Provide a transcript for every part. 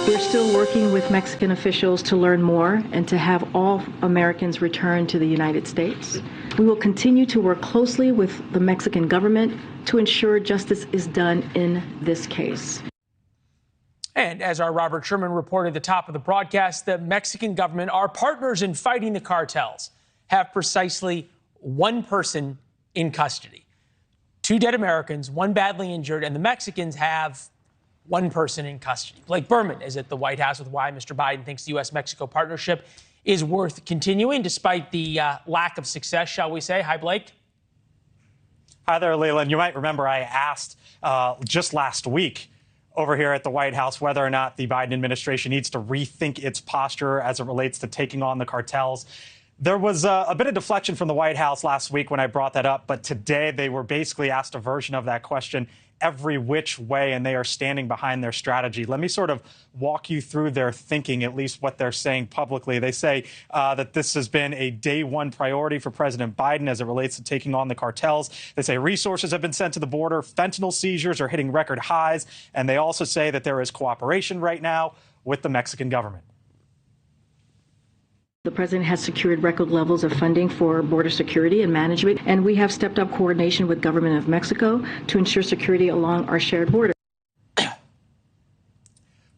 We're still working with Mexican officials to learn more and to have all Americans return to the United States. We will continue to work closely with the Mexican government to ensure justice is done in this case. And as our Robert Sherman reported at the top of the broadcast, the Mexican government, our partners in fighting the cartels, have precisely one person in custody. 2 dead Americans, 1 badly injured, and the Mexicans have one person in custody. Blake Berman is at the White House with why Mr. Biden thinks the U.S. Mexico partnership is worth continuing despite the lack of success, shall we say. Hi, Blake. Hi there, Leland. You might remember I asked just last week over here at the White House whether or not the Biden administration needs to rethink its posture as it relates to taking on the cartels. There was a bit of deflection from the White House last week when I brought that up, but today they were basically asked a version of that question every which way, and they are standing behind their strategy. Let me sort of walk you through their thinking, at least what they're saying publicly. They say that this has been a day one priority for President Biden as it relates to taking on the cartels. They say resources have been sent to the border. Fentanyl seizures are hitting record highs. And they also say that there is cooperation right now with the Mexican government. The president has secured record levels of funding for border security and management, and we have stepped up coordination with government of Mexico to ensure security along our shared border.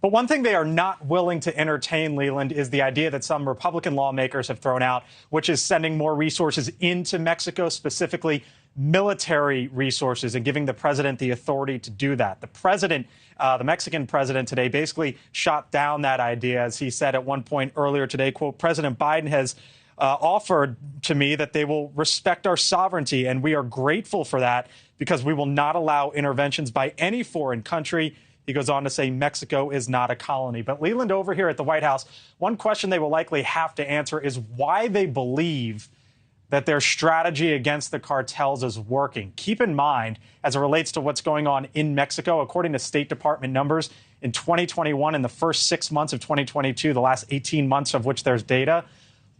But one thing they are not willing to entertain, Leland, is the idea that some Republican lawmakers have thrown out, which is sending more resources into Mexico, specifically military resources, and giving the president the authority to do that. The president, the Mexican president today, basically shot down that idea, as he said at one point earlier today, quote, President Biden has offered to me that they will respect our sovereignty, and we are grateful for that because we will not allow interventions by any foreign country. He goes on to say Mexico is not a colony. But Leland, over here at the White House, one question they will likely have to answer is why they believe that their strategy against the cartels is working. Keep in mind, as it relates to what's going on in Mexico, according to State Department numbers, in 2021, in the first 6 months of 2022, the last 18 months of which there's data,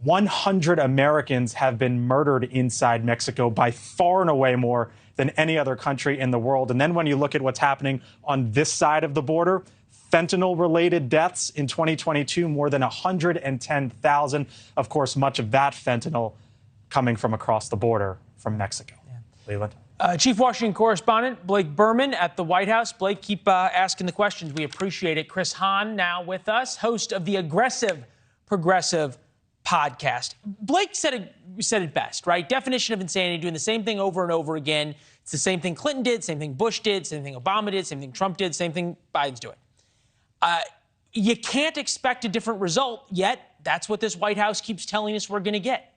100 Americans have been murdered inside Mexico, by far and away more than any other country in the world. And then when you look at what's happening on this side of the border, fentanyl-related deaths in 2022, more than 110,000. Of course, much of that fentanyl coming from across the border from Mexico. Yeah. Leland. Chief Washington Correspondent Blake Berman at the White House. Blake, keep asking the questions. We appreciate it. Chris Hahn now with us, host of the Aggressive Progressive podcast. Blake said it best, right? Definition of insanity, doing the same thing over and over again. It's the same thing Clinton did, same thing Bush did, same thing Obama did, same thing Trump did, same thing Biden's doing. You can't expect a different result, yet that's what this White House keeps telling us we're going to get.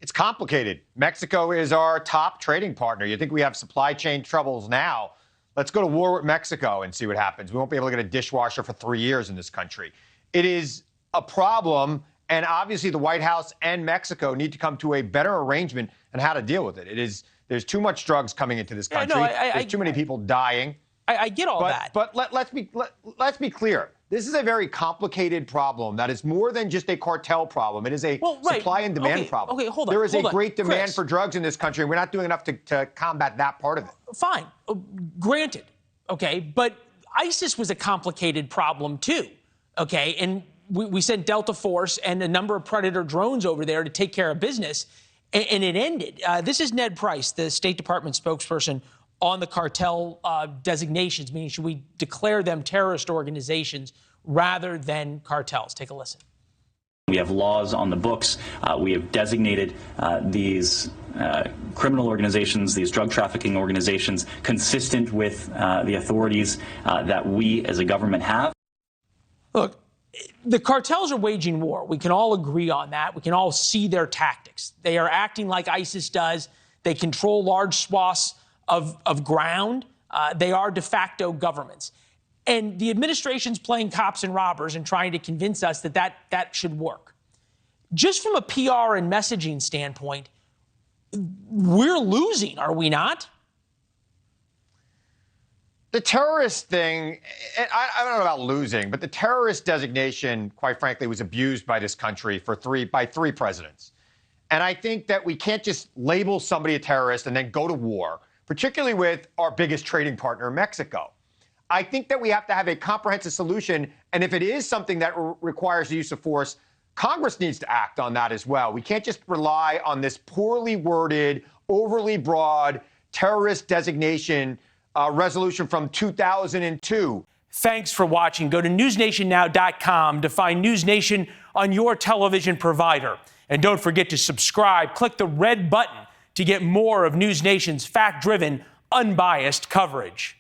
It's complicated. Mexico is our top trading partner. You think we have supply chain troubles now? Let's go to war with Mexico and see what happens. We won't be able to get a dishwasher for 3 years in this country. It is a problem, and obviously the White House and Mexico need to come to a better arrangement on how to deal with it. There's too much drugs coming into this country. There's too many people dying. I get all that. But let's be clear. This is a very complicated problem that is more than just a cartel problem. It is a supply and demand problem. Okay, hold on. There is a great demand Chris, for drugs in this country, and we're not doing enough to combat that part of it. Fine. Granted. Okay. But ISIS was a complicated problem, too. Okay. And we sent Delta Force and a number of Predator drones over there to take care of business, and it ended. This is Ned Price, the State Department spokesperson on the cartel designations, meaning should we declare them terrorist organizations rather than cartels? Take a listen. We have laws on the books. We have designated these criminal organizations, these drug trafficking organizations, consistent with the authorities that we as a government have. Look, the cartels are waging war. We can all agree on that. We can all see their tactics. They are acting like ISIS does. They control large swaths of ground. They are de facto governments. And the administration's playing cops and robbers and trying to convince us that should work. Just from a PR and messaging standpoint, we're losing, are we not? The terrorist thing, I don't know about losing, but the terrorist designation, quite frankly, was abused by this country by three presidents. And I think that we can't just label somebody a terrorist and then go to war, particularly with our biggest trading partner, Mexico. I think that we have to have a comprehensive solution. And if it is something that requires the use of force, Congress needs to act on that as well. We can't just rely on this poorly worded, overly broad terrorist designation resolution from 2002. Thanks for watching. Go to newsnationnow.com to find News Nation on your television provider. And don't forget to subscribe. Click the red button to get more of News Nation's fact-driven, unbiased coverage.